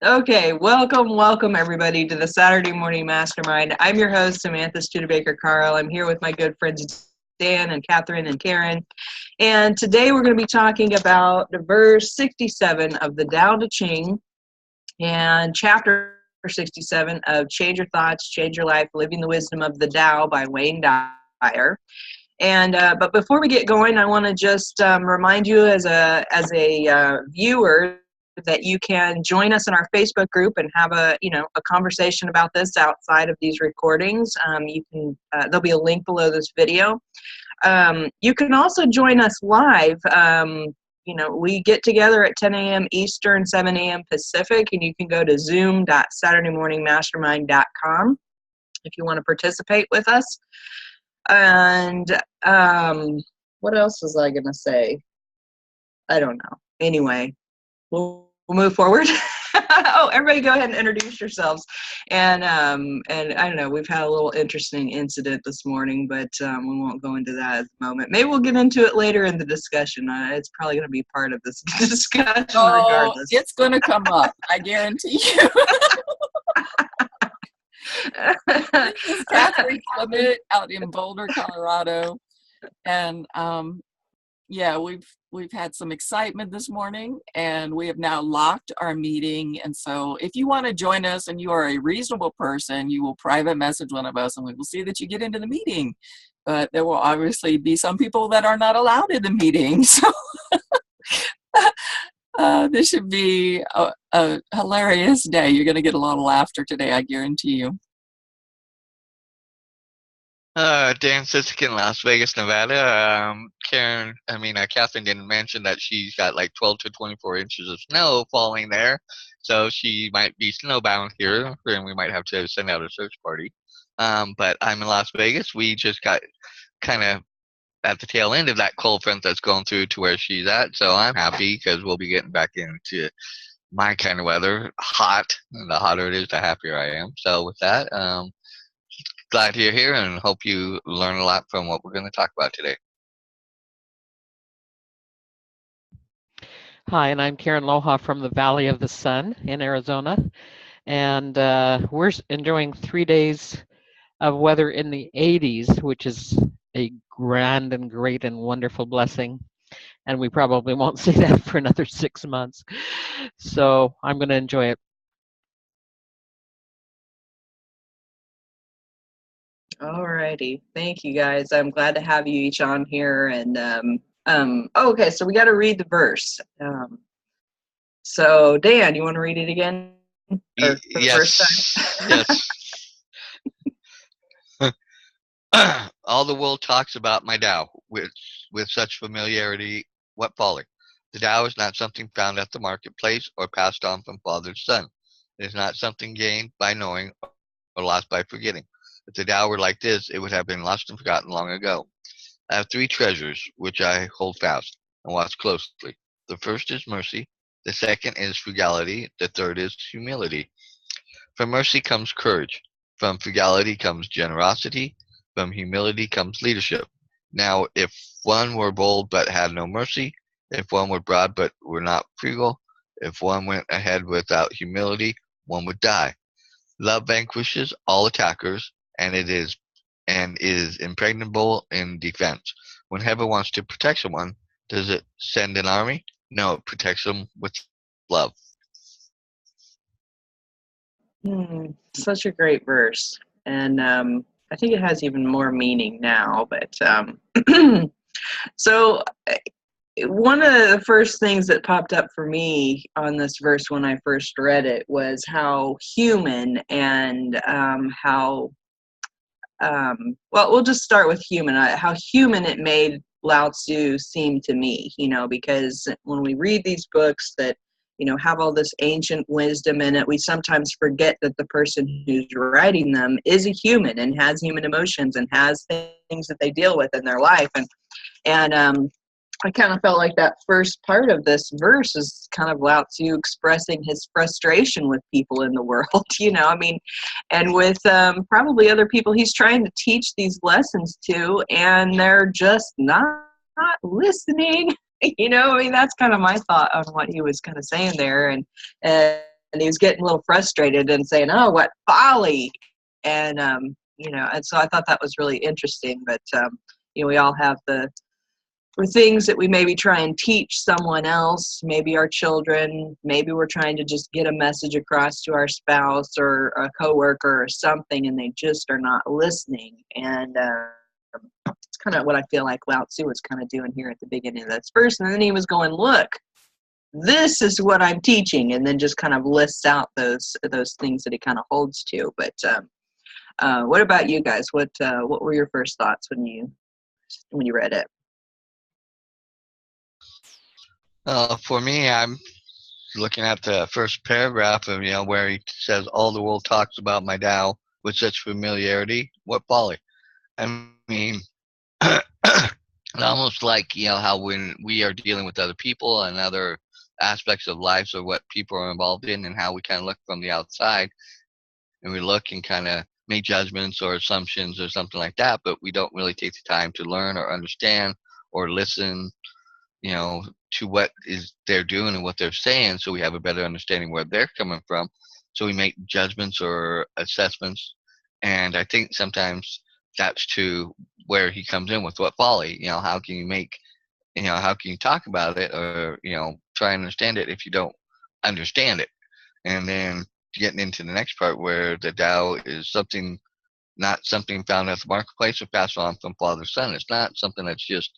Okay, welcome everybody to the Saturday Morning Mastermind. I'm your host, Samantha Studebaker-Carl. I'm here with my good friends Dan and Catherine and Karen. And today we're going to be talking about verse 67 of the Tao Te Ching and chapter 67 of Change Your Thoughts, Change Your Life, Living the Wisdom of the Tao by Wayne Dyer. And but before we get going, I want to just remind you as a viewer that you can join us in our Facebook group and have a conversation about this outside of these recordings. You can there'll be a link below this video. You can also join us live. We get together at 10 a.m. Eastern, 7 a.m. Pacific, and you can go to zoom.saturdaymorningmastermind.com if you want to participate with us. And what else was I going to say? I don't know. Anyway, we'll move forward. Oh, everybody go ahead and introduce yourselves. And I don't know, we've had a little interesting incident this morning, but we won't go into that at the moment. Maybe we'll get into it later in the discussion. It's probably going to be part of this discussion regardless. It's going to come up, I guarantee you. This is Catherine Clement out in Boulder, Colorado. And we've had some excitement this morning, and we have now locked our meeting. And so if you want to join us and you are a reasonable person, you will private message one of us and we will see that you get into the meeting. But there will obviously be some people that are not allowed in the meeting. So this should be a hilarious day. You're going to get a lot of laughter today, I guarantee you. Dan Sissick in Las Vegas, Nevada. Catherine didn't mention that she's got like 12 to 24 inches of snow falling there, so she might be snowbound here, and we might have to send out a search party. But I'm in Las Vegas. We just got kind of at the tail end of that cold front that's going through to where she's at, so I'm happy because we'll be getting back into my kind of weather, hot, and the hotter it is, the happier I am. So with that, glad you're here and hope you learn a lot from what we're going to talk about today. Hi, and I'm Karen Loha from the Valley of the Sun in Arizona. And we're enjoying 3 days of weather in the 80s, which is a grand and great and wonderful blessing. And we probably won't see that for another 6 months. So I'm going to enjoy it. All righty. Thank you, guys. I'm glad to have you each on here. And okay, so we got to read the verse. So Dan, you want to read it again? Or for the first time? Yes. All the world talks about my Tao with such familiarity. What folly? The Tao is not something found at the marketplace or passed on from father to son. It is not something gained by knowing or lost by forgetting. If the Tao were like this, it would have been lost and forgotten long ago. I have 3 treasures, which I hold fast and watch closely. The first is mercy, the second is frugality, the third is humility. From mercy comes courage, from frugality comes generosity, from humility comes leadership. Now, if one were bold but had no mercy, if one were broad but were not frugal, if one went ahead without humility, one would die. Love vanquishes all attackers, and it is impregnable in defense. When heaven wants to protect someone, does it send an army? No, it protects them with love. Such a great verse. And I think it has even more meaning now. But so one of the first things that popped up for me on this verse when I first read it was how human and we'll just start with human. How human it made Lao Tzu seem to me, because when we read these books that, have all this ancient wisdom in it, we sometimes forget that the person who's writing them is a human and has human emotions and has things that they deal with in their life. And I kind of felt like that first part of this verse is kind of Lao Tzu expressing his frustration with people in the world, and with probably other people he's trying to teach these lessons to, and they're just not listening. That's kind of my thought on what he was kind of saying there. And he was getting a little frustrated and saying, "Oh, what folly!" And and so I thought that was really interesting. But we all have for things that we maybe try and teach someone else, maybe our children, maybe we're trying to just get a message across to our spouse or a coworker or something, and they just are not listening. And it's kind of what I feel like Lao Tzu was kind of doing here at the beginning of this verse. And then he was going, "Look, this is what I'm teaching," and then just kind of lists out those things that he kind of holds to. But what about you guys? What were your first thoughts when you read it? For me, I'm looking at the first paragraph of where he says, "All the world talks about my Tao with such familiarity. What folly!" I mean, almost like how when we are dealing with other people and other aspects of life, or what people are involved in, and how we kind of look from the outside, and we look and kind of make judgments or assumptions or something like that, but we don't really take the time to learn or understand or listen to what is they're doing and what they're saying, so we have a better understanding where they're coming from, so we make judgments or assessments. And I think sometimes that's to where he comes in with what folly. How can you make how can you talk about it, or try and understand it if you don't understand it? And then getting into the next part, where the Tao is not something found at the marketplace or passed on from father to son. It's not something that's just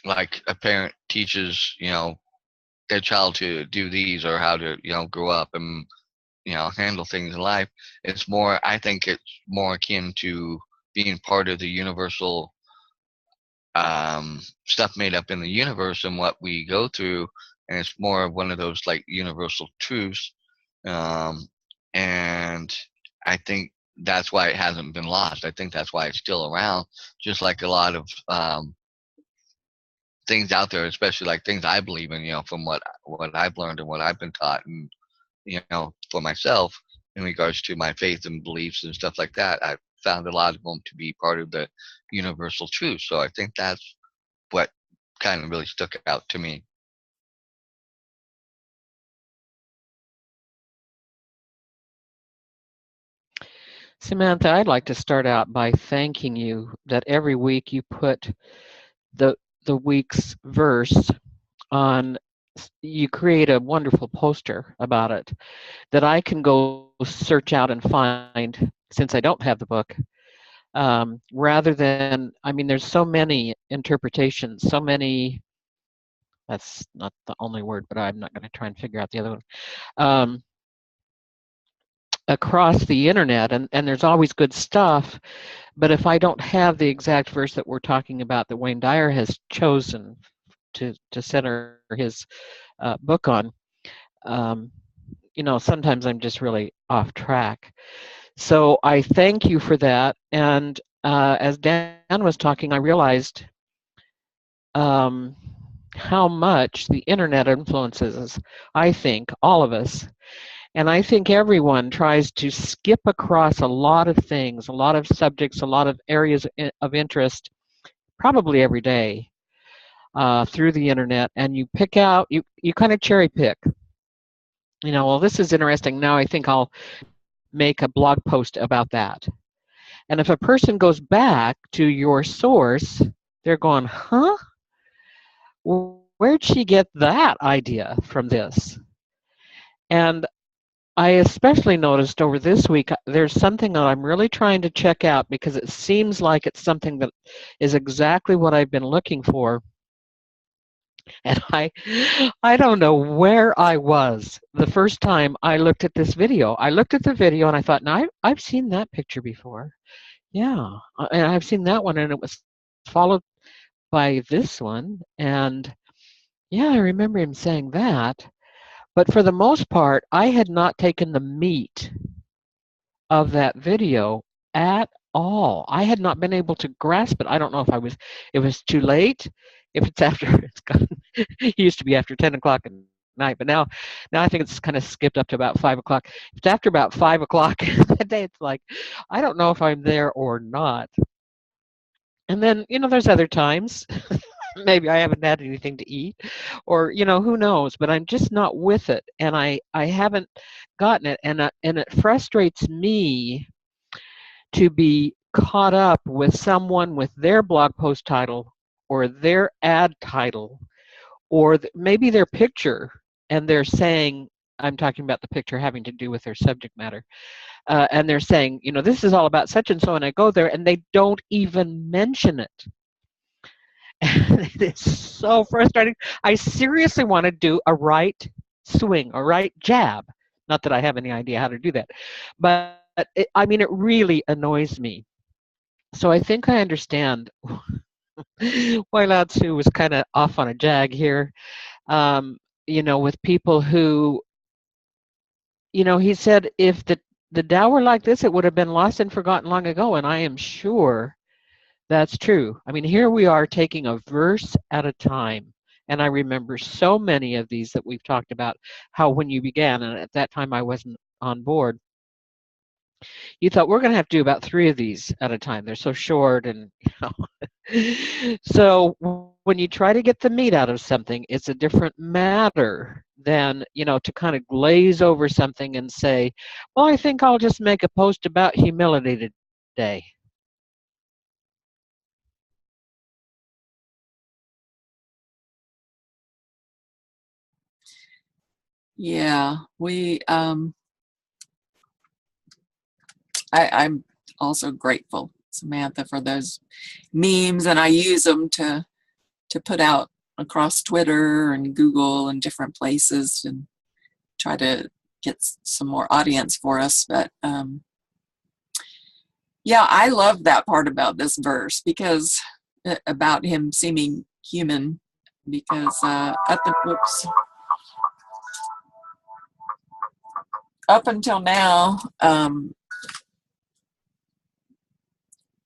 like a parent teaches their child to do these, or how to grow up and handle things in life. I think it's more akin to being part of the universal stuff made up in the universe and what we go through, and it's more of one of those like universal truths. And I think that's why it hasn't been lost. I think that's why it's still around, just like a lot of things out there, especially like things I believe in, from what I've learned and what I've been taught, and for myself in regards to my faith and beliefs and stuff like that. I've found a lot of them to be part of the universal truth. So I think that's what kind of really stuck out to me. Samantha, I'd like to start out by thanking you that every week you put the week's verse on. You create a wonderful poster about it that I can go search out and find, since I don't have the book, rather than, there's so many interpretations, so many, that's not the only word, but I'm not going to try and figure out the other one, across the internet, and there's always good stuff. But if I don't have the exact verse that we're talking about that Wayne Dyer has chosen to center his book on, sometimes I'm just really off track. So I thank you for that. And as Dan was talking, I realized how much the internet influences, I think, all of us. And I think everyone tries to skip across a lot of things, a lot of subjects, a lot of areas of interest, probably every day through the internet. And you pick out, you kind of cherry pick. Well, this is interesting. Now I think I'll make a blog post about that. And if a person goes back to your source, they're going, huh? Where'd she get that idea from this? And I especially noticed over this week, there's something that I'm really trying to check out, because it seems like it's something that is exactly what I've been looking for. And I don't know where I was the first time I looked at this video. I looked at the video and I thought, now I've seen that picture before. Yeah, and I've seen that one, and it was followed by this one. And yeah, I remember him saying that. But for the most part, I had not taken the meat of that video at all. I had not been able to grasp it. I don't know if it was too late, if it's after, it used to be after 10 o'clock at night, but now I think it's kind of skipped up to about 5 o'clock. If it's after about 5 o'clock that day, it's like, I don't know if I'm there or not. And then, there's other times Maybe I haven't had anything to eat, or who knows, but I'm just not with it, and I haven't gotten it, and it frustrates me to be caught up with someone with their blog post title or their ad title or maybe their picture, and they're saying, I'm talking about the picture having to do with their subject matter, and they're saying, this is all about such and so, and I go there and they don't even mention it. It's so frustrating. I seriously want to do a right swing, a right jab. Not that I have any idea how to do that, but it really annoys me. So I think I understand why Lao Tzu was kind of off on a jag here. With people who, he said if the Tao were like this, it would have been lost and forgotten long ago, and I am sure that's true. I mean, here we are taking a verse at a time. And I remember so many of these that we've talked about, how when you began, and at that time I wasn't on board, you thought we're going to have to do about 3 of these at a time. They're so short, and so when you try to get the meat out of something, it's a different matter than, to kind of glaze over something and say, well, I think I'll just make a post about humility today. Yeah, I'm also grateful, Samantha, for those memes, and I use them to put out across Twitter and Google and different places and try to get some more audience for us. But yeah, I love that part about this verse, because about him seeming human, because up until now,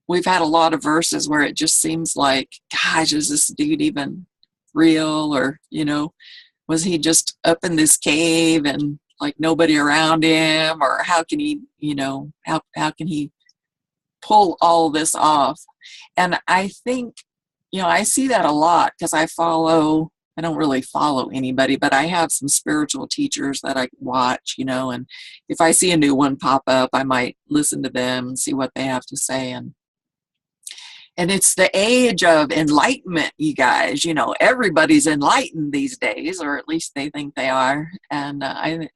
we've had a lot of verses where it just seems like, gosh, is this dude even real? Or, was he just up in this cave and like nobody around him? Or how can he, how can he pull all this off? And I think, I see that a lot, because I don't really follow anybody, but I have some spiritual teachers that I watch, and if I see a new one pop up, I might listen to them and see what they have to say. And it's the age of enlightenment, you guys. Everybody's enlightened these days, or at least they think they are. And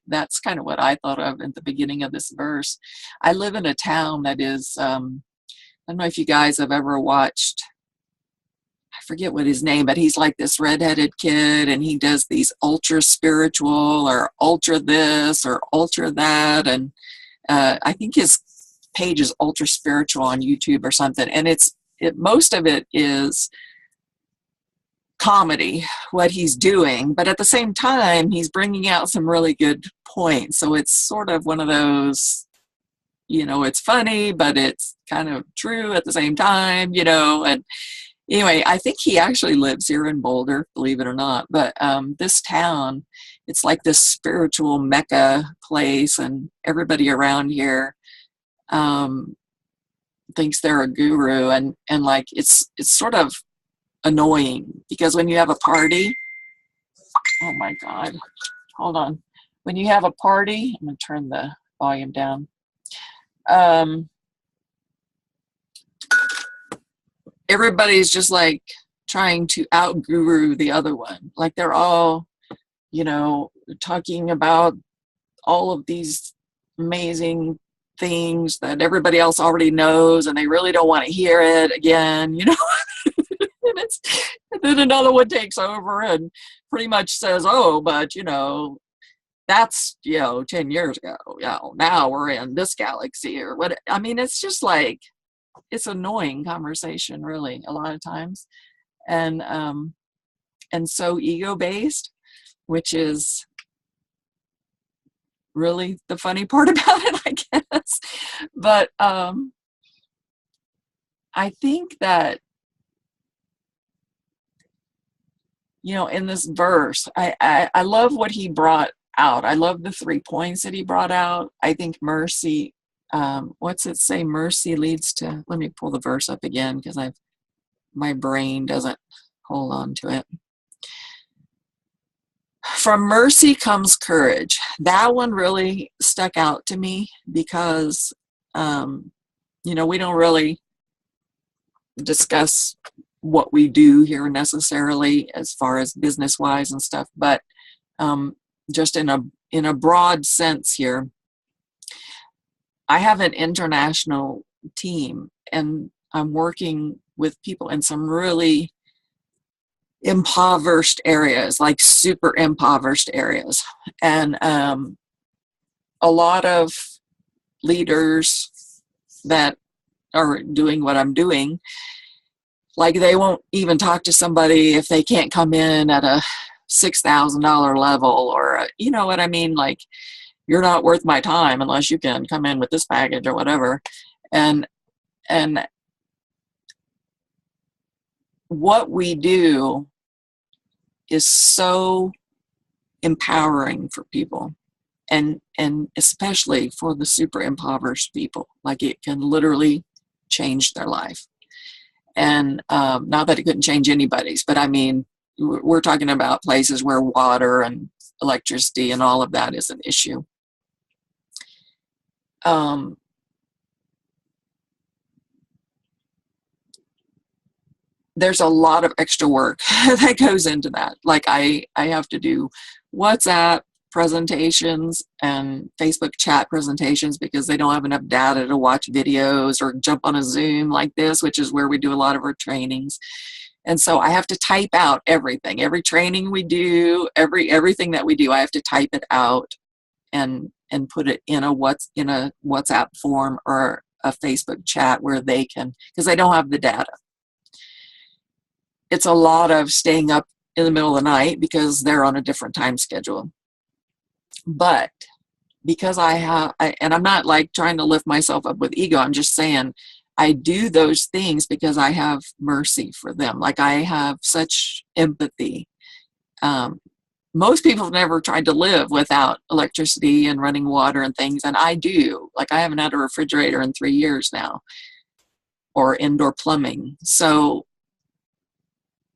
that's kind of what I thought of at the beginning of this verse. I live in a town that is, I don't know if you guys have ever watched, I forget what his name, but he's like this redheaded kid, and he does these ultra spiritual or ultra this or ultra that. And I think his page is ultra spiritual on YouTube or something. And most of it is comedy, what he's doing, but at the same time, he's bringing out some really good points. So it's sort of one of those, it's funny, but it's kind of true at the same time, and anyway, I think he actually lives here in Boulder, believe it or not. But this town, it's like this spiritual mecca place, and everybody around here thinks they're a guru, and like it's sort of annoying, because when you have a party, oh my God, hold on. When you have a party, I'm gonna turn the volume down. Everybody's just like trying to out guru the other one. Like they're all, talking about all of these amazing things that everybody else already knows, and they really don't want to hear it again, and then another one takes over and pretty much says, oh, but that's 10 years ago, now we're in this galaxy or what. I mean, it's just like, it's annoying conversation, really, a lot of times, and so ego-based, which is really the funny part about it, I guess. But I think that, in this verse, I love what he brought out. I love the 3 points that he brought out. I think mercy, what's it say? Mercy leads to, let me pull the verse up again, because my brain doesn't hold on to it. From mercy comes courage. That one really stuck out to me because, we don't really discuss what we do here necessarily as far as business wise and stuff, but just in a broad sense here, I have an international team and I'm working with people in some really impoverished areas, like super impoverished areas. And a lot of leaders that are doing what I'm doing, like they won't even talk to somebody if they can't come in at a $6,000 level, or you know what I mean? Like, you're not worth my time unless you can come in with this package or whatever. And what we do is so empowering for people, and especially for the super impoverished people. Like, it can literally change their life. And not that it couldn't change anybody's, but I mean, we're talking about places where water and electricity and all of that is an issue. There's a lot of extra work that goes into that. Like, I have to do WhatsApp presentations and Facebook chat presentations because they don't have enough data to watch videos or jump on a Zoom like this, which is where we do a lot of our trainings. And so I have to type out everything, every training we do, everything that we do, I have to type it out and put it in a WhatsApp form or a Facebook chat where they can, because they don't have the data. It's a lot of staying up in the middle of the night because they're on a different time schedule. But because and I'm not like trying to lift myself up with ego, I'm just saying I do those things because I have mercy for them. Like, I have such empathy. Most people have never tried to live without electricity and running water and things, and I do. Like, I haven't had a refrigerator in 3 years now, or indoor plumbing. So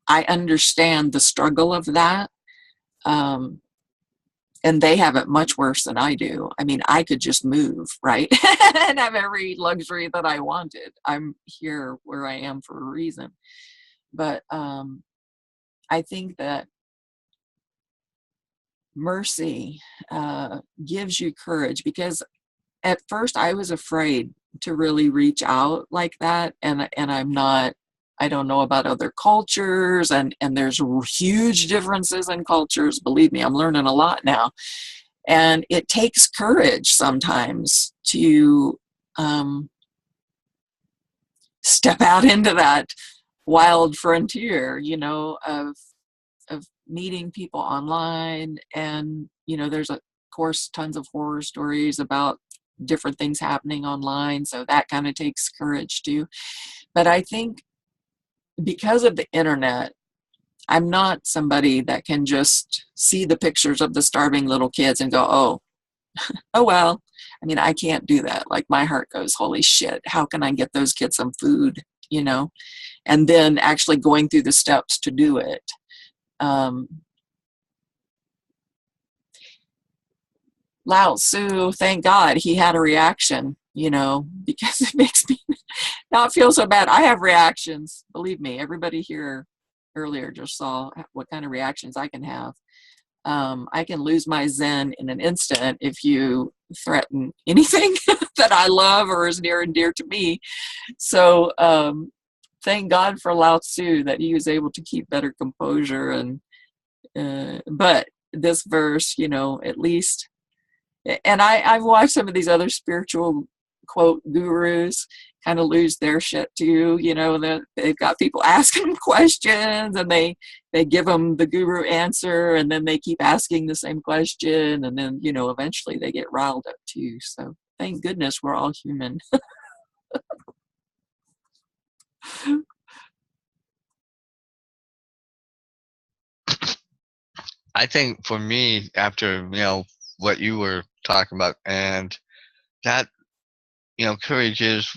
I understand the struggle of that. And they have it much worse than I do. I mean, I could just move, right? And have every luxury that I wanted. I'm here where I am for a reason. But I think that mercy gives you courage, because at first I was afraid to really reach out like that. And I don't know about other cultures, and there's huge differences in cultures. Believe me, I'm learning a lot now. And it takes courage sometimes to step out into that wild frontier, of meeting people online. And, there's of course tons of horror stories about different things happening online. So that kind of takes courage too. But I think because of the internet, I'm not somebody that can just see the pictures of the starving little kids and go, oh well. I mean, I can't do that. Like, my heart goes, holy shit, how can I get those kids some food, and then actually going through the steps to do it. Lao Tzu, thank God he had a reaction, because it makes me not feel so bad. I have reactions. Believe me, everybody here earlier just saw what kind of reactions I can have. I can lose my Zen in an instant if you threaten anything that I love or is near and dear to me. So thank God for Lao Tzu that he was able to keep better composure. But this verse, at least, and I've watched some of these other spiritual quote gurus kind of lose their shit too. They've got people asking them questions, and they give them the guru answer, and then they keep asking the same question, and then eventually they get riled up too. So thank goodness we're all human. I think for me, after what you were talking about, and that courage is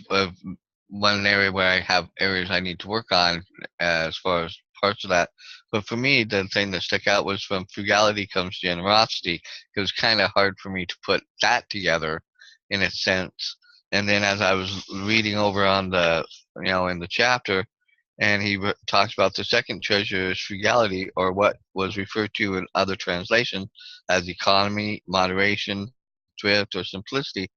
one area where I have areas I need to work on as far as parts of that. But for me, the thing that stuck out was from frugality comes generosity. It was kind of hard for me to put that together in a sense. And then as I was reading over on the, in the chapter, and he talks about the second treasure is frugality, or what was referred to in other translations as economy, moderation, thrift, or simplicity.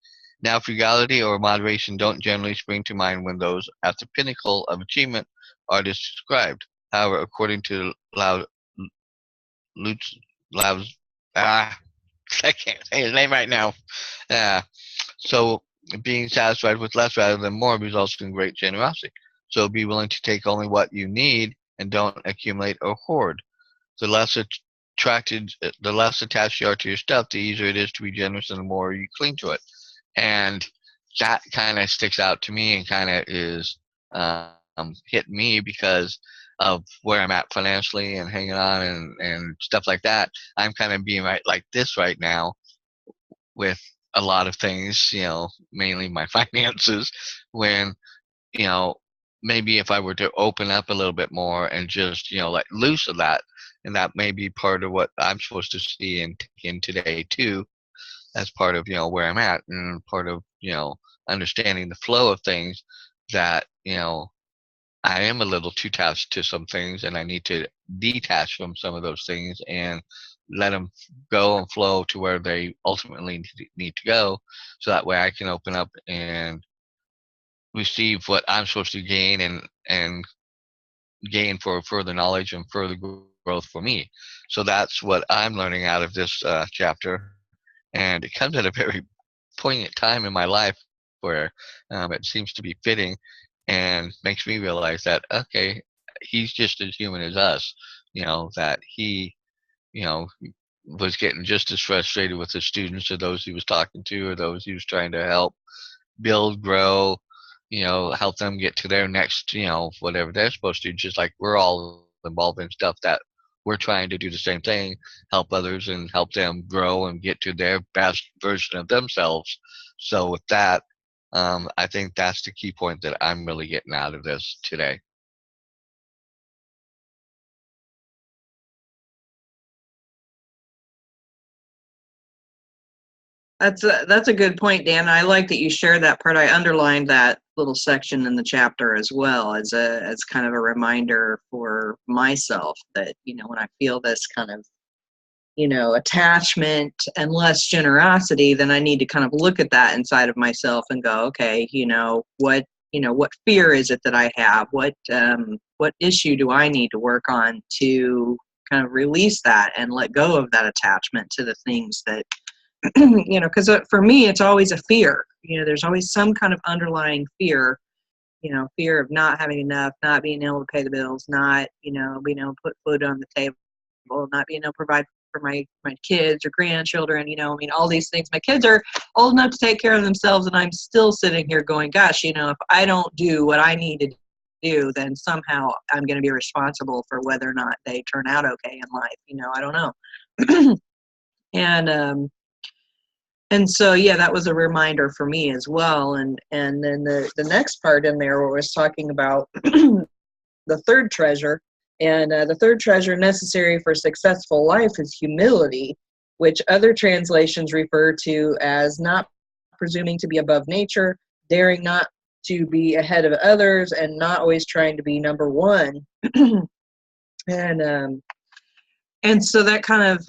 Now, frugality or moderation don't generally spring to mind when those at the pinnacle of achievement are described. However, according to Lutz, Laus, I can't say his name right now. Uh, so, being satisfied with less rather than more results in great generosity. So, be willing to take only what you need and don't accumulate or hoard. The less the less attached you are to your stuff, the easier it is to be generous and the more you cling to it. And that kind of sticks out to me and kind of is hit me because of where I'm at financially and hanging on and stuff like that. I'm kind of being right like this right now with a lot of things, mainly my finances, when, you know, maybe if I were to open up a little bit more and just, let loose of that, and that may be part of what I'm supposed to see in today too, as part of, where I'm at and part of, understanding the flow of things that, I am a little too attached to some things and I need to detach from some of those things and let them go and flow to where they ultimately need to go. So that way I can open up and receive what I'm supposed to gain and gain for further knowledge and further growth for me. So that's what I'm learning out of this chapter. And it comes at a very poignant time in my life where it seems to be fitting and makes me realize that, okay, he's just as human as us, that he, you know, was getting just as frustrated with the students or those he was talking to or those he was trying to help build, grow, help them get to their next, whatever they're supposed to, just like we're all involved in stuff that we're trying to do the same thing, help others and help them grow and get to their best version of themselves. So with that, I think that's the key point that I'm really getting out of this today. That's a good point, Dan. I like that you shared that part. I underlined that little section in the chapter as well as kind of a reminder for myself that, when I feel this kind of, attachment and less generosity, then I need to kind of look at that inside of myself and go, okay, what fear is it that I have? What issue do I need to work on to kind of release that and let go of that attachment to the things that, because for me, it's always a fear. There's always some kind of underlying fear, fear of not having enough, not being able to pay the bills, not, being able to put food on the table, not being able to provide for my kids or grandchildren, all these things. My kids are old enough to take care of themselves, and I'm still sitting here going, gosh, if I don't do what I need to do, then somehow I'm going to be responsible for whether or not they turn out okay in life. I don't know. And so, yeah, that was a reminder for me as well. And then the next part in there was talking about the third treasure. And the third treasure necessary for a successful life is humility, which other translations refer to as not presuming to be above nature, daring not to be ahead of others, and not always trying to be number one. And so that kind of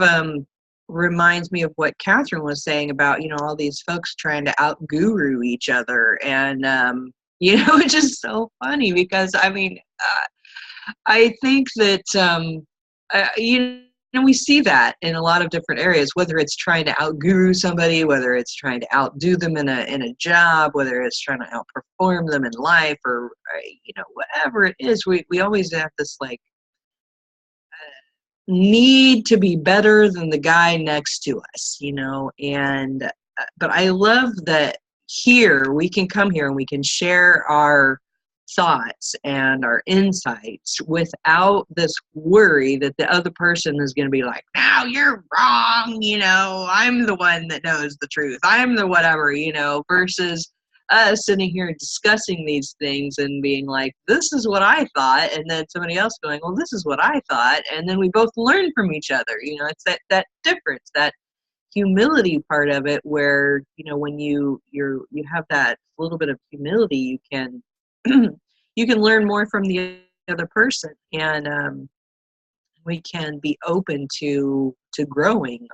reminds me of what Catherine was saying about, all these folks trying to out-guru each other. And, it's just so funny because, I think that, we see that in a lot of different areas, whether it's trying to out-guru somebody, whether it's trying to outdo them in a job, whether it's trying to outperform them in life or, whatever it is, we always have this, need to be better than the guy next to us, and but I love that here we can come here and we can share our thoughts and our insights without this worry that the other person is going to be like, no, you're wrong, I'm the one that knows the truth, I'm the whatever, versus us sitting here discussing these things and being like, this is what I thought, and then somebody else going, well, this is what I thought, and then we both learn from each other. It's that difference, that humility part of it, where when you have that little bit of humility, you can you can learn more from the other person, and we can be open to growing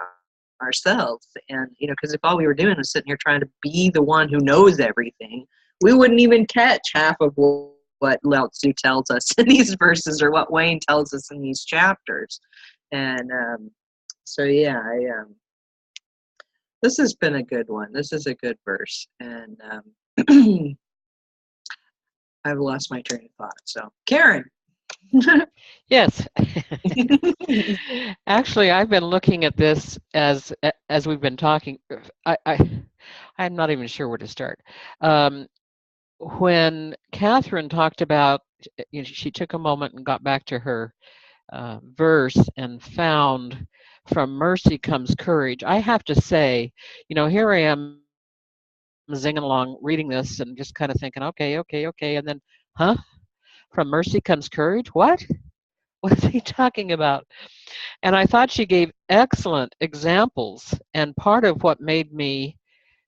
ourselves. And because if all we were doing was sitting here trying to be the one who knows everything, we wouldn't even catch half of what Lao Tzu tells us in these verses, or what Wayne tells us in these chapters. And so yeah, this has been a good one. This is a good verse, and I've lost my train of thought. So Karen. Yes. Actually, I've been looking at this as we've been talking. I'm not even sure where to start. When Catherine talked about, she took a moment and got back to her verse and found, from mercy comes courage. I have to say, here I am zinging along reading this and just kind of thinking, okay, and then, huh? From mercy comes courage? What? What is he talking about? And I thought she gave excellent examples. And part of what made me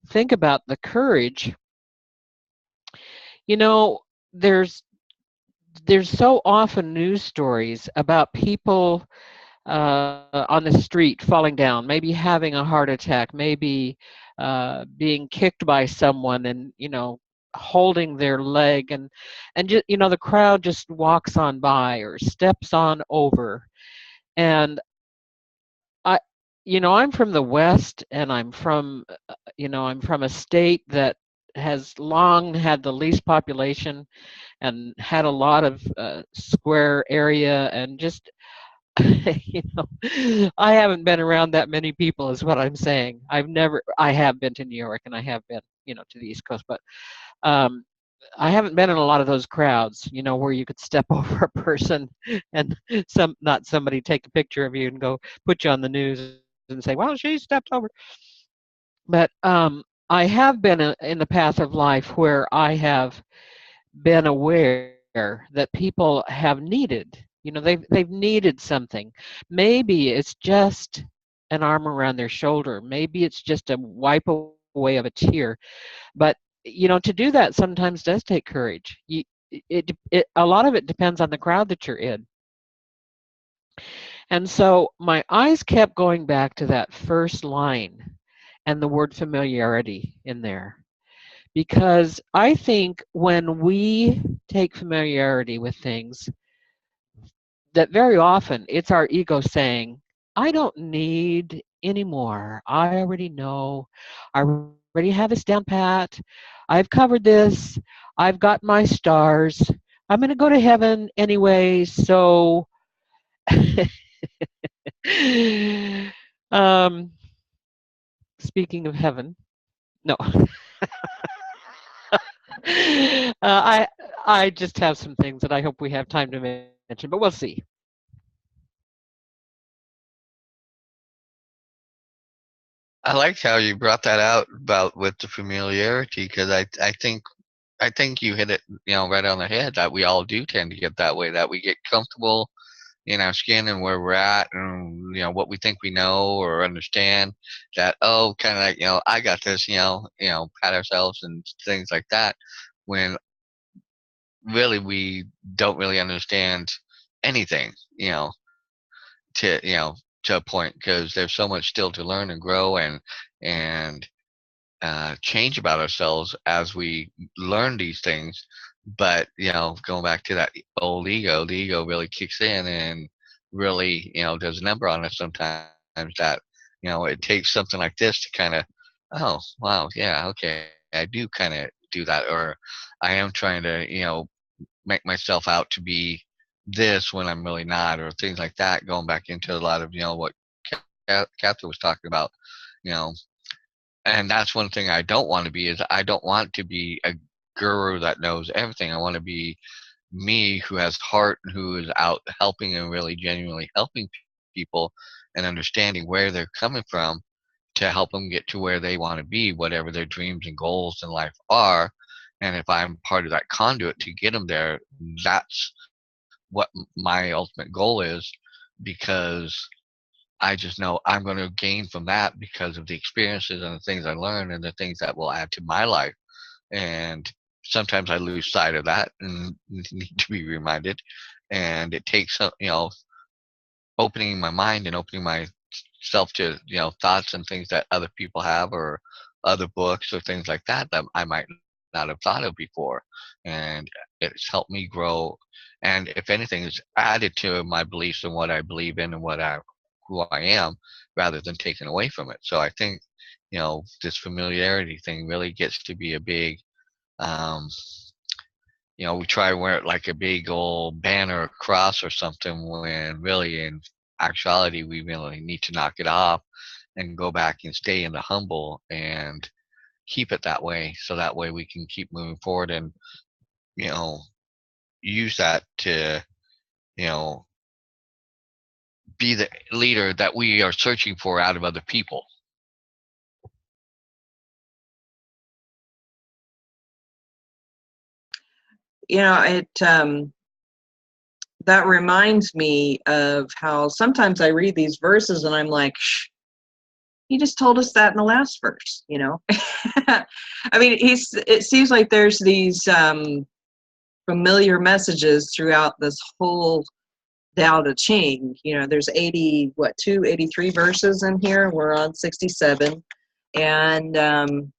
think about the courage, there's so often news stories about people on the street falling down, maybe having a heart attack, maybe being kicked by someone, and holding their leg, and just the crowd just walks on by or steps on over. And I'm from the West, and I'm from a state that has long had the least population and had a lot of square area, and just I haven't been around that many people, is what I'm saying. I have been to New York, and I have been to the East Coast, but I haven't been in a lot of those crowds, where you could step over a person and not somebody take a picture of you and go put you on the news and say, well, she stepped over. But I have been in the path of life where I have been aware that people have needed, they've needed something. Maybe it's just an arm around their shoulder. Maybe it's just a wipe away of a tear. But to do that sometimes does take courage. A lot of it depends on the crowd that you're in. And so my eyes kept going back to that first line and the word familiarity in there. Because I think when we take familiarity with things, that very often it's our ego saying, I don't need any more. I already know. I already have this down pat. I've covered this. I've got my stars. I'm going to go to heaven anyway. So, speaking of heaven, no. I just have some things that I hope we have time to mention, but we'll see. I liked how you brought that out about with the familiarity, because I think you hit it, right on the head, that we all do tend to get that way, that we get comfortable in our skin and where we're at, and what we think we know or understand, that, oh, kind of like, I got this, pat ourselves and things like that, when really we don't really understand anything, to to a point, because there's so much still to learn and grow and change about ourselves as we learn these things. But going back to that old ego, the ego really kicks in and really does a number on us sometimes, that it takes something like this to kind of, oh wow, yeah, okay, I do kind of do that, or I am trying to make myself out to be this when I'm really not, or things like that, going back into a lot of what Catherine was talking about, you know and that's one thing I don't want to be, is I don't want to be a guru that knows everything. I want to be me, who has heart and who is out helping and really genuinely helping people and understanding where they're coming from, to help them get to where they want to be, whatever their dreams and goals in life are. And if I'm part of that conduit to get them there, that's what my ultimate goal is, because I just know I'm going to gain from that because of the experiences and the things I learn and the things that will add to my life. And sometimes I lose sight of that and need to be reminded. And it takes, opening my mind and opening myself to, thoughts and things that other people have, or other books or things like that that I might not have thought of before. And it's helped me grow. And if anything, it's added to my beliefs and what I believe in and who I am, rather than taken away from it. So I think, this familiarity thing really gets to be a big, we try to wear it like a big old banner or cross or something, when really in actuality we really need to knock it off and go back and stay in the humble and keep it that way, so that way we can keep moving forward and, use that to, you know, be the leader that we are searching for out of other people. That reminds me of how sometimes I read these verses and I'm like, shh, he just told us that in the last verse, I mean, it seems like there's these familiar messages throughout this whole Tao Te Ching. There's 83 verses in here. We're on 67. And, and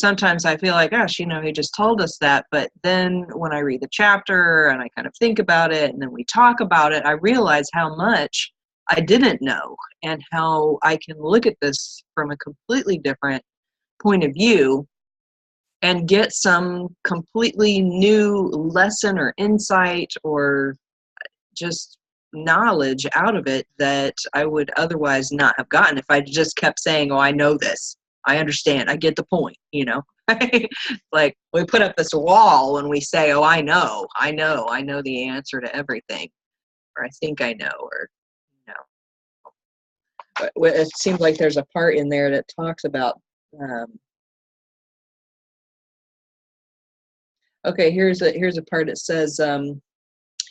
sometimes I feel like, gosh, he just told us that. But then when I read the chapter and I kind of think about it and then we talk about it, I realize how much I didn't know and how I can look at this from a completely different point of view and get some completely new lesson or insight or just knowledge out of it that I would otherwise not have gotten if I just kept saying, oh, I know this. I understand. I get the point, Like we put up this wall when we say, oh, I know the answer to everything, or I think I know, or, But it seems like there's a part in there that talks about, okay, here's a part that says,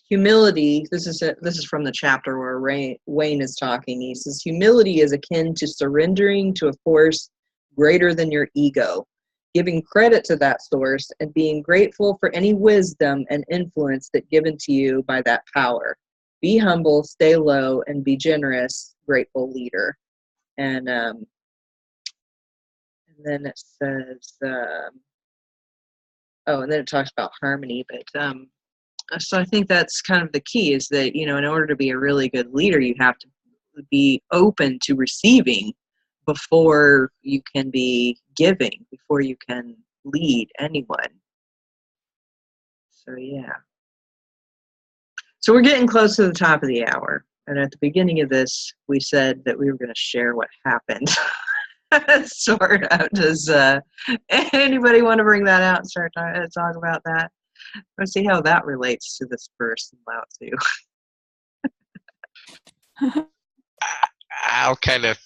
humility. This is from the chapter where Wayne is talking. He says, humility is akin to surrendering to a force greater than your ego, giving credit to that source and being grateful for any wisdom and influence that given to you by that power. Be humble, stay low, and be generous, grateful leader. And then it says, and then it talks about harmony. But so I think that's kind of the key, is that, in order to be a really good leader, you have to be open to receiving before you can be giving, before you can lead anyone. So, yeah. So we're getting close to the top of the hour. And at the beginning of this, we said that we were going to share what happened. Sort of. Does anybody want to bring that out and start talk about that? Let's see how that relates to this verse in Lao Tzu. I'll kind of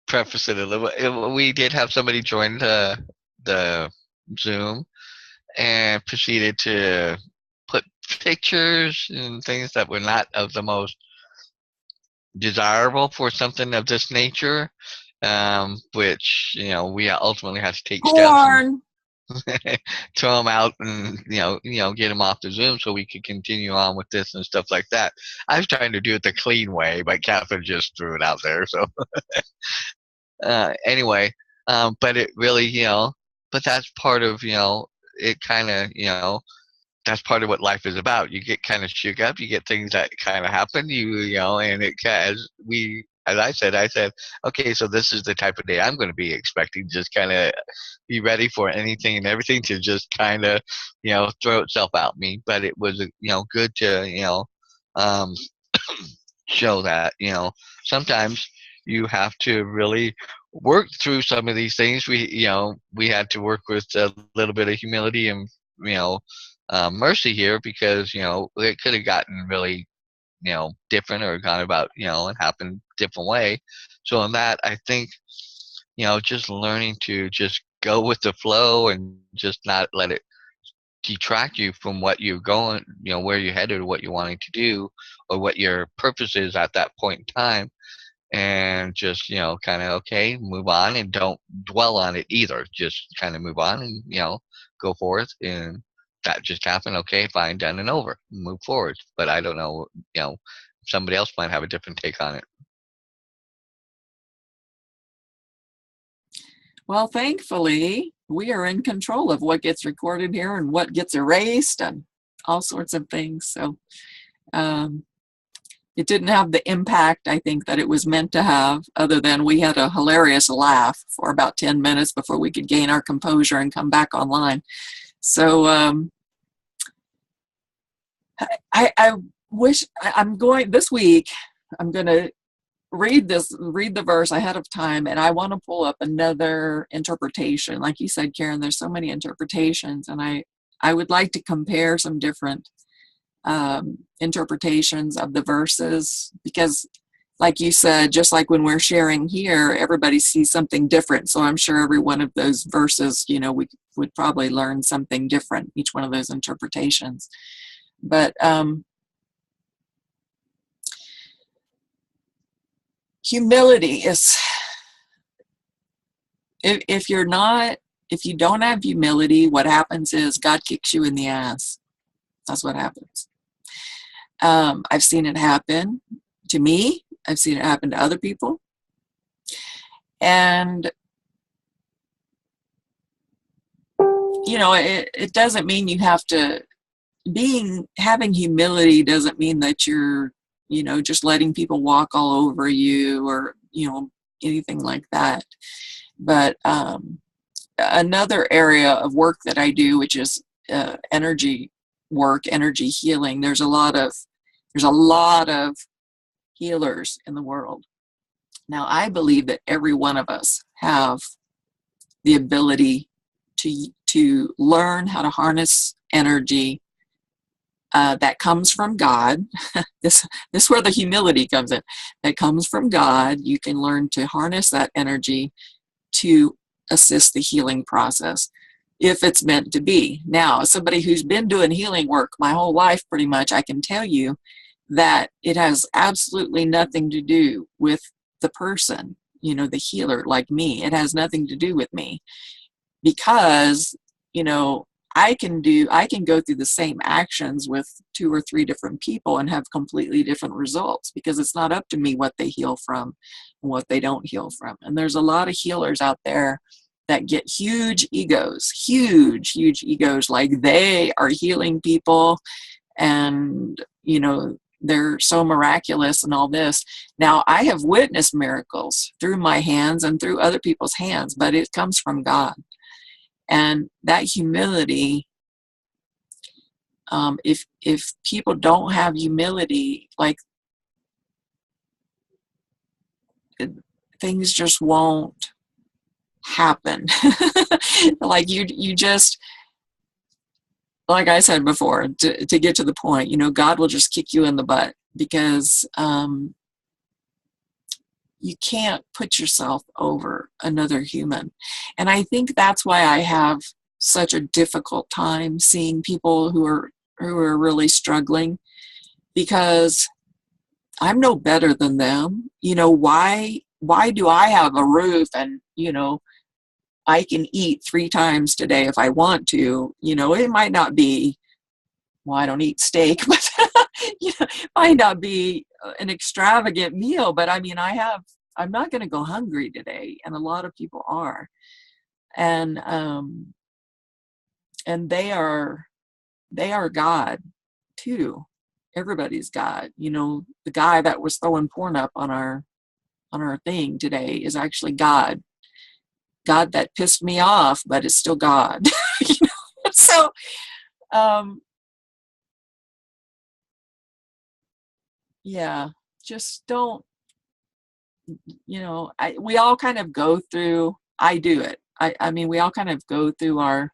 preface it a little. We did have somebody join the Zoom and proceeded to put pictures and things that were not of the most desirable for something of this nature, which we ultimately had to take steps and throw them out and get them off the Zoom so we could continue on with this and stuff like that. I was trying to do it the clean way, but Catherine just threw it out there. So anyway, but it really, but that's part of, it kind of, that's part of what life is about. You get kind of shook up. You get things that kind of happen. And it as I said, okay, so this is the type of day I'm going to be expecting. Just kind of be ready for anything and everything to just kind of, throw itself at me. But it was, good to, show that, sometimes you have to really work through some of these things. We had to work with a little bit of humility and, mercy here, because it could have gotten really different or gone about and happened different way, So on that, I think, just learning to just go with the flow and just not let it detract you from what you're going, where you're headed, or what you're wanting to do, or what your purpose is at that point in time. And just, kind of, okay, move on and don't dwell on it either. Just kind of move on and, go forth. And that just happened. Okay, fine, done and over. Move forward. But I don't know, somebody else might have a different take on it. Well, thankfully, we are in control of what gets recorded here and what gets erased and all sorts of things. So it didn't have the impact, I think, that it was meant to have, other than we had a hilarious laugh for about 10 minutes before we could gain our composure and come back online. So I wish I'm going this week. I'm going to read the verse ahead of time, and I want to pull up another interpretation. Like you said, Karen, there's so many interpretations, and I would like to compare some different interpretations of the verses, because like you said, just like when we're sharing here, everybody sees something different. So I'm sure every one of those verses, we would probably learn something different, each one of those interpretations. But humility is, if you don't have humility, what happens is God kicks you in the ass. That's what happens. I've seen it happen to me. I've seen it happen to other people. And, it doesn't mean you have to, having humility doesn't mean that you're, just letting people walk all over you or, anything like that. But another area of work that I do, which is energy work, energy healing, there's a lot of healers in the world. Now, I believe that every one of us have the ability to learn how to harness energy that comes from God. This is where the humility comes in. That comes from God. You can learn to harness that energy to assist the healing process, if it's meant to be. Now, as somebody who's been doing healing work my whole life, pretty much, I can tell you that it has absolutely nothing to do with the person, the healer like me. It has nothing to do with me, because, I can go through the same actions with 2 or 3 different people and have completely different results, because it's not up to me what they heal from and what they don't heal from. And there's a lot of healers out there that get huge egos, like they are healing people and, they're so miraculous and all this. Now, I have witnessed miracles through my hands and through other people's hands, but it comes from God. And that humility, if people don't have humility, like, things just won't happen. Like you just, like I said before, to get to the point, God will just kick you in the butt, because you can't put yourself over another human. And I think that's why I have such a difficult time seeing people who are really struggling, because I'm no better than them. Why do I have a roof and, I can eat 3 times today if I want to? It might not be, well, I don't eat steak, but it might not be an extravagant meal, but I mean, I'm not going to go hungry today. And a lot of people are. And they are God too. Everybody's God. The guy that was throwing porn up on our thing today is actually God. God that pissed me off, but it's still God. So, yeah, just don't, we all kind of go through, I do it. I mean, we all kind of go through our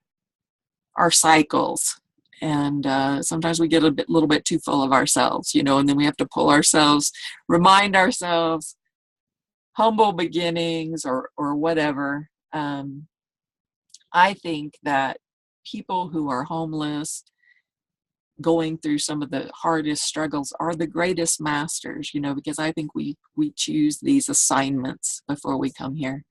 cycles, and sometimes we get a little bit too full of ourselves, and then we have to pull ourselves, remind ourselves, humble beginnings or whatever. I think that people who are homeless, going through some of the hardest struggles, are the greatest masters, because I think we choose these assignments before we come here.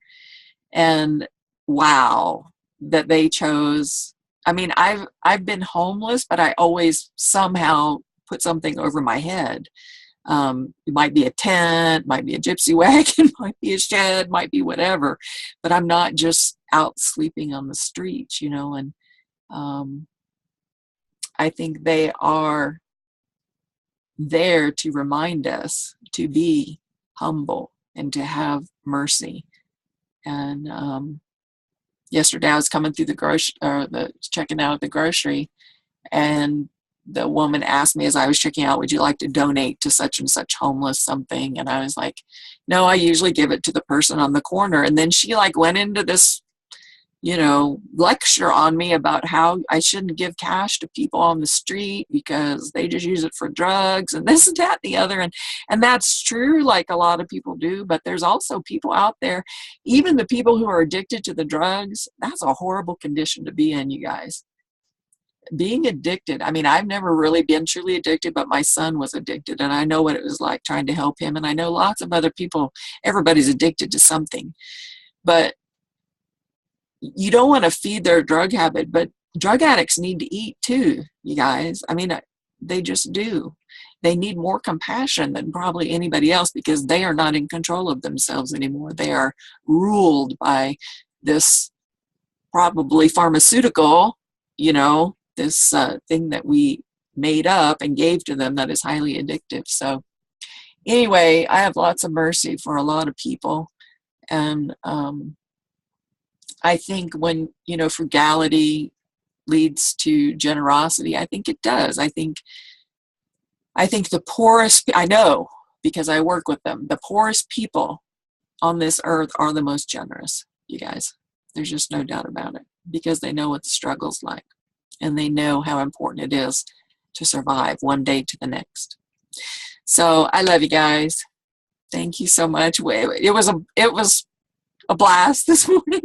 And wow, that they chose. I mean, I've been homeless, but I always somehow put something over my head. It might be a tent, might be a gypsy wagon, might be a shed, might be whatever, but I'm not just out sleeping on the streets, and I think they are there to remind us to be humble and to have mercy. And yesterday I was coming through checking out at the grocery, and the woman asked me as I was checking out, would you like to donate to such and such homeless something? And I was like, no, I usually give it to the person on the corner. And then she went into this, lecture on me about how I shouldn't give cash to people on the street because they just use it for drugs and this and that and the other. And that's true, like a lot of people do, but there's also people out there, even the people who are addicted to the drugs, that's a horrible condition to be in, you guys. Being addicted, I mean, I've never really been truly addicted, but my son was addicted, and I know what it was like trying to help him. And I know lots of other people, everybody's addicted to something. But you don't want to feed their drug habit, but drug addicts need to eat too, you guys. I mean, they just do. They need more compassion than probably anybody else because they are not in control of themselves anymore. They are ruled by this probably pharmaceutical, this thing that we made up and gave to them that is highly addictive. So anyway, I have lots of mercy for a lot of people. And I think when, frugality leads to generosity, I think it does. I think the poorest, I know because I work with them, the poorest people on this earth are the most generous, you guys. There's just no doubt about it because they know what the struggle's like and they know how important it is to survive one day to the next. So I love you guys. Thank you so much. It was a blast this morning.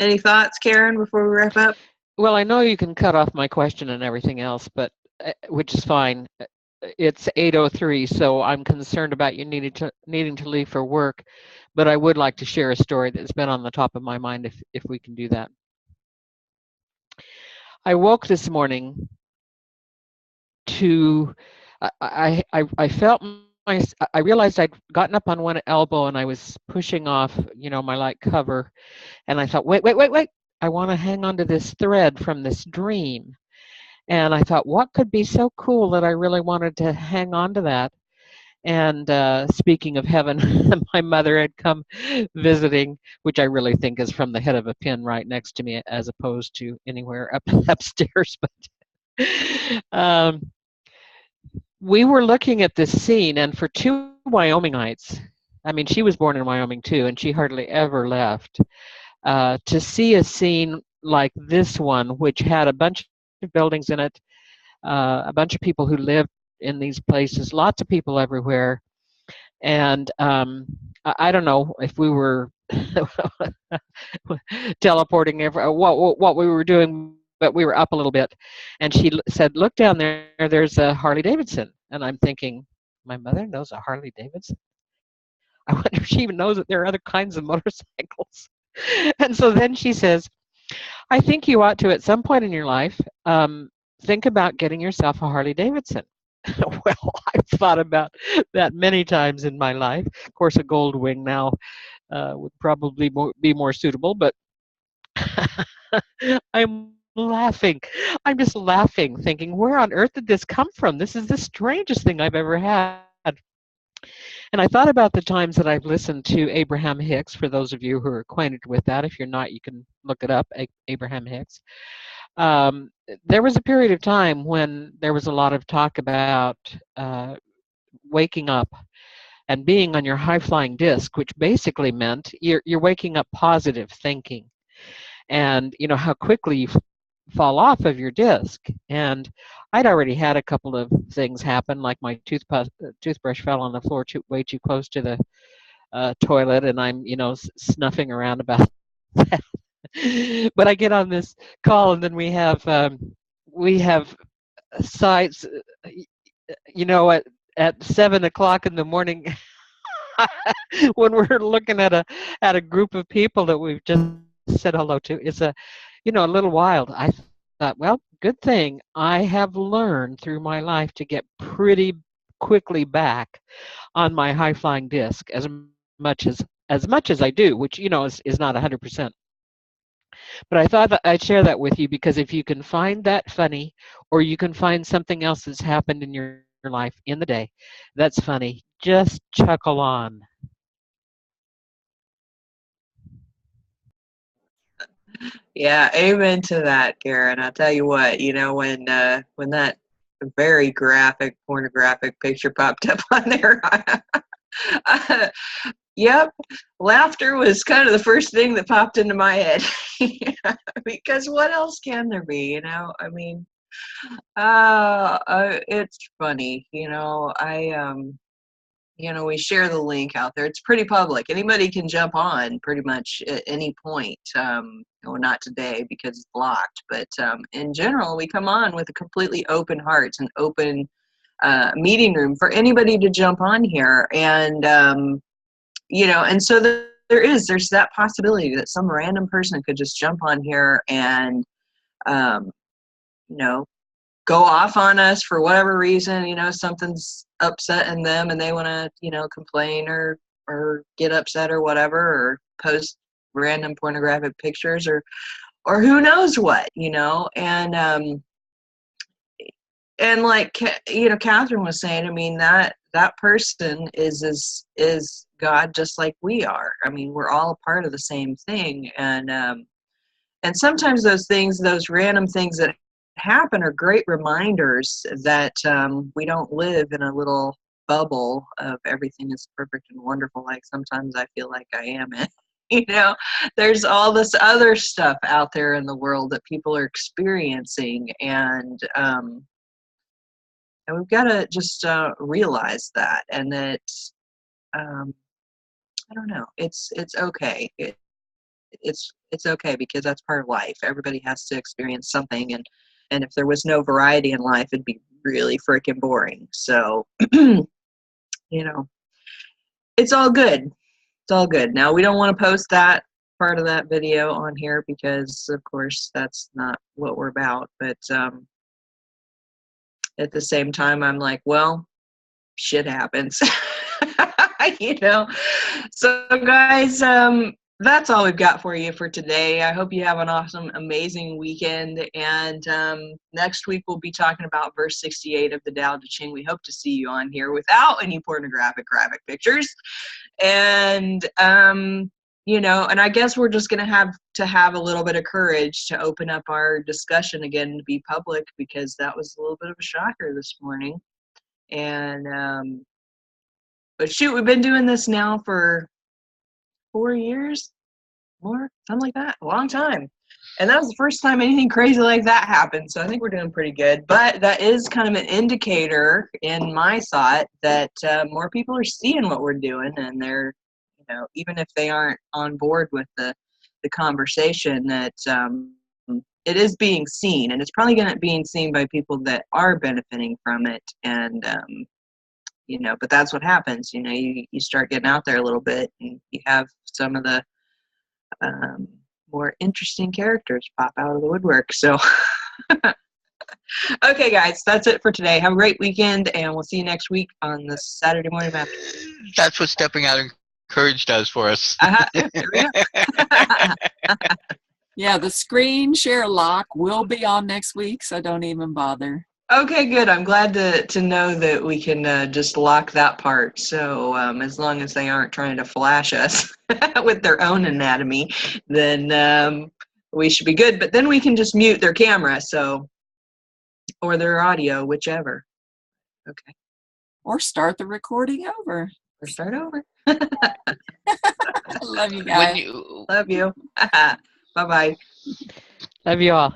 Any thoughts, Karen, before we wrap up? Well, I know you can cut off my question and everything else, but which is fine. It's 8:03, so I'm concerned about you needing to leave for work, but I would like to share a story that's been on the top of my mind if we can do that. I woke this morning to I felt I realized I'd gotten up on one elbow and I was pushing off, my light cover, and I thought, wait. I want to hang on to this thread from this dream. And I thought, what could be so cool that I really wanted to hang on to that? And speaking of heaven, my mother had come visiting, which I really think is from the head of a pin right next to me as opposed to anywhere upstairs. But we were looking at this scene, and for two Wyomingites, I mean, she was born in Wyoming too, and she hardly ever left, to see a scene like this one, which had a bunch of buildings in it, a bunch of people who lived in these places, lots of people everywhere. And I don't know if we were teleporting, what we were doing, but we were up a little bit. And she said, look down there, there's a Harley Davidson. And I'm thinking, my mother knows a Harley Davidson? I wonder if she even knows that there are other kinds of motorcycles. And so then she says, I think you ought to, at some point in your life, think about getting yourself a Harley Davidson. Well, I've thought about that many times in my life. Of course, a Gold Wing now would probably be more suitable, but I'm laughing. I'm just laughing, thinking, where on earth did this come from? This is the strangest thing I've ever had. And I thought about the times that I've listened to Abraham Hicks. For those of you who are acquainted with that, if you're not, you can look it up, Abraham Hicks. There was a period of time when there was a lot of talk about waking up and being on your high-flying disc, which basically meant you're waking up positive thinking. and how quickly you fall off of your disc. And I'd already had a couple of things happen, like my toothbrush fell on the floor way too close to the toilet, and I'm snuffing around about that. But I get on this call, and then we have sites, at 7 o'clock in the morning when we're looking at a group of people that we've just said hello to. It's a little wild. I thought, well, good thing I have learned through my life to get pretty quickly back on my high flying disc as much as I do, which is not 100%. But I thought that I'd share that with you, because if you can find that funny, or you can find something else that's happened in your life in the day that's funny, just chuckle on. Yeah, amen to that, Karen. I'll tell you what, when that very graphic, pornographic picture popped up on there, yep, laughter was kind of the first thing that popped into my head. Yeah, because what else can there be, I mean, it's funny, we share the link out there. It's pretty public. Anybody can jump on pretty much at any point. Well, not today because it's blocked, but in general, we come on with a completely open heart, an open meeting room for anybody to jump on here. And, and so there's that possibility that some random person could just jump on here and, you know, go off on us for whatever reason. Something's upsetting them and they want to, complain or get upset or whatever, or post random pornographic pictures or who knows what, and like, Catherine was saying, I mean, that person is God, just like we are. I mean, we're all a part of the same thing. And sometimes those random things that happen are great reminders that we don't live in a little bubble of everything is perfect and wonderful, like sometimes I feel like I am in. There's all this other stuff out there in the world that people are experiencing, and we've got to just realize that, and that I don't know, it's okay. It's okay, because that's part of life. Everybody has to experience something, and if there was no variety in life, it'd be really freaking boring. So, it's all good. It's all good. Now, we don't want to post that part of that video on here because, of course, that's not what we're about. But at the same time, I'm like, well, shit happens. So, guys, that's all we've got for you for today. I hope you have an awesome, amazing weekend. And next week, we'll be talking about verse 68 of the Tao Te Ching. We hope to see you on here without any pornographic graphic pictures. And, and I guess we're just going to have a little bit of courage to open up our discussion again to be public, because that was a little bit of a shocker this morning. And, but shoot, we've been doing this now for 4 years, more, something like that, a long time. And that was the first time anything crazy like that happened. So I think we're doing pretty good. But that is kind of an indicator in my thought that more people are seeing what we're doing, and they're, even if they aren't on board with the conversation, that it is being seen, and it's probably going to be seen by people that are benefiting from it. And but that's what happens. You start getting out there a little bit, and you have some of the more interesting characters pop out of the woodwork. So, okay, guys, that's it for today. Have a great weekend, and we'll see you next week on the Saturday morning map. That's what stepping out in courage does for us. There we go. Yeah, the screen share lock will be on next week, so don't even bother. Okay, good. I'm glad to know that we can just lock that part. So as long as they aren't trying to flash us with their own anatomy, then we should be good. But then we can just mute their camera, or their audio, whichever. Okay. Or start the recording over. Or start over. Love you guys. Love you. Bye-bye. Love you all.